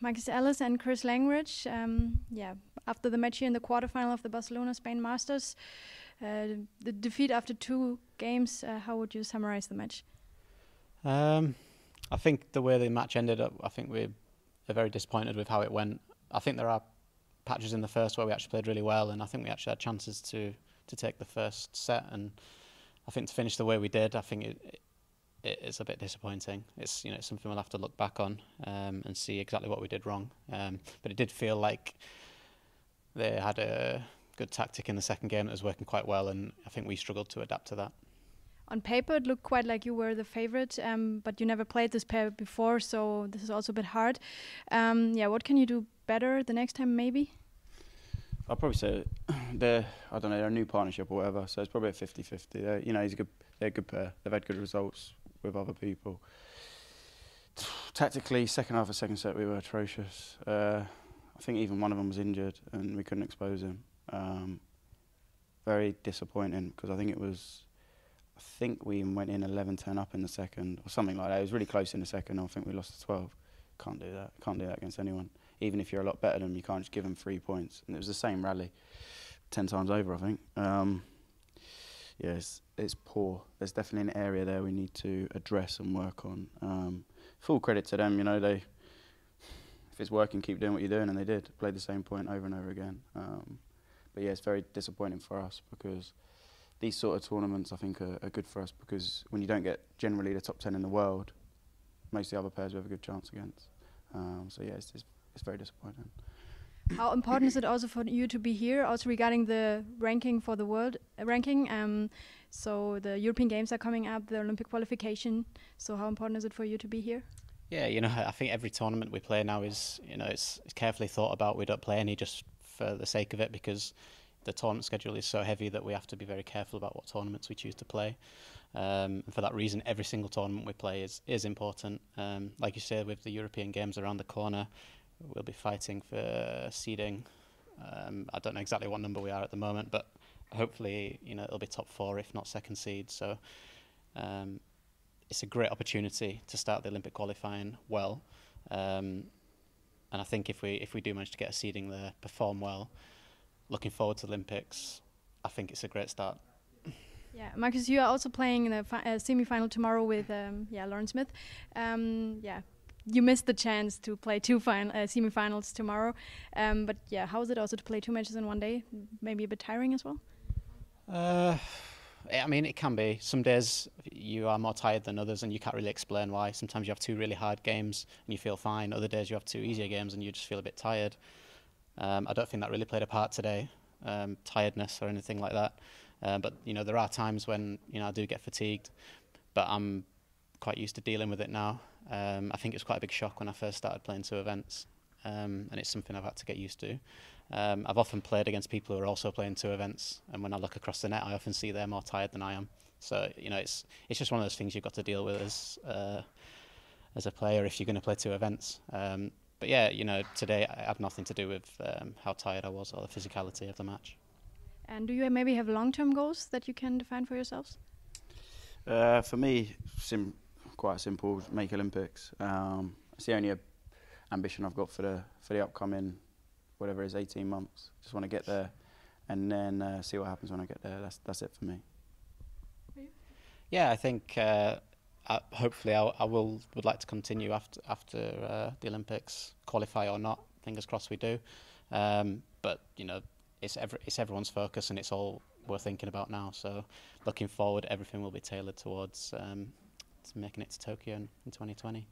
Marcus Ellis and Chris Langridge, after the match here in the quarterfinal of the Barcelona Spain Masters, the defeat after 2 games, how would you summarize the match? I think the way the match ended up, I think we're very disappointed with how it went. I think there are patches in the first where we actually played really well, and I think we actually had chances to take the first set, and I think to finish the way we did, I think it's a bit disappointing. It's something we'll have to look back on and see exactly what we did wrong. But it did feel like they had a good tactic in the second game that was working quite well, and I think we struggled to adapt to that. On paper, it looked quite like you were the favorite, but you never played this pair before, so this is also a bit hard. What can you do better the next time, maybe? I'll probably say they're a new partnership or whatever, so it's probably a 50-50. They're a good pair. They've had good results with other people. Tactically, second half of second set, we were atrocious. I think even one of them was injured and we couldn't expose him. Very disappointing because I think we went in 11-10 up in the second or something like that. It was really close in the second. I think we lost to 12. Can't do that. Can't do that against anyone. Even if you're a lot better than them, you can't just give them 3 points. And it was the same rally 10 times over, I think. It's poor. There's definitely an area there we need to address and work on. Full credit to them, if it's working, keep doing what you're doing, and they did. Played the same point over and over again. But yeah, it's very disappointing for us because these sort of tournaments, I think, are good for us because when you don't get generally the top 10 in the world, most of the other pairs we have a good chance against. It's very disappointing. How important is it also for you to be here, also regarding the ranking for the world ranking? So the European Games are coming up, the Olympic qualification. So how important is it for you to be here? Yeah, I think every tournament we play now is, it's carefully thought about. We don't play any just for the sake of it because the tournament schedule is so heavy that we have to be very careful about what tournaments we choose to play. And for that reason, every single tournament we play is important. Like you said, with the European Games around the corner, we'll be fighting for seeding. I don't know exactly what number we are at the moment, but hopefully, it'll be top 4, if not second seed. So it's a great opportunity to start the Olympic qualifying well. And I think if we do manage to get a seeding there, perform well, looking forward to the Olympics, I think it's a great start. Yeah, Marcus, you are also playing in the semi-final tomorrow with Lauren Smith. You missed the chance to play 2 semi-finals tomorrow. But yeah, how is it also to play 2 matches in one day? Maybe a bit tiring as well? It can be. Some days you are more tired than others and you can't really explain why. Sometimes you have 2 really hard games and you feel fine. Other days you have 2 easier games and you just feel a bit tired. I don't think that really played a part today, tiredness or anything like that. But there are times when I do get fatigued, but I'm quite used to dealing with it now. I think it was quite a big shock when I first started playing 2 events, and it's something I've had to get used to. I've often played against people who are also playing 2 events, and when I look across the net, I often see they're more tired than I am. So it's just one of those things you've got to deal with as a player if you're going to play 2 events. But yeah, today I had nothing to do with how tired I was or the physicality of the match. And do you maybe have long-term goals that you can define for yourselves? For me, quite simple, make Olympics. It's the only ambition I've got for the upcoming, whatever it is, 18 months. Just want to get there and then see what happens when I get there. That's it for me. Yeah, I think hopefully I would like to continue after the Olympics, qualify or not. Fingers crossed we do. But it's everyone's focus and it's all we're thinking about now. So looking forward, everything will be tailored towards making it to Tokyo in 2020.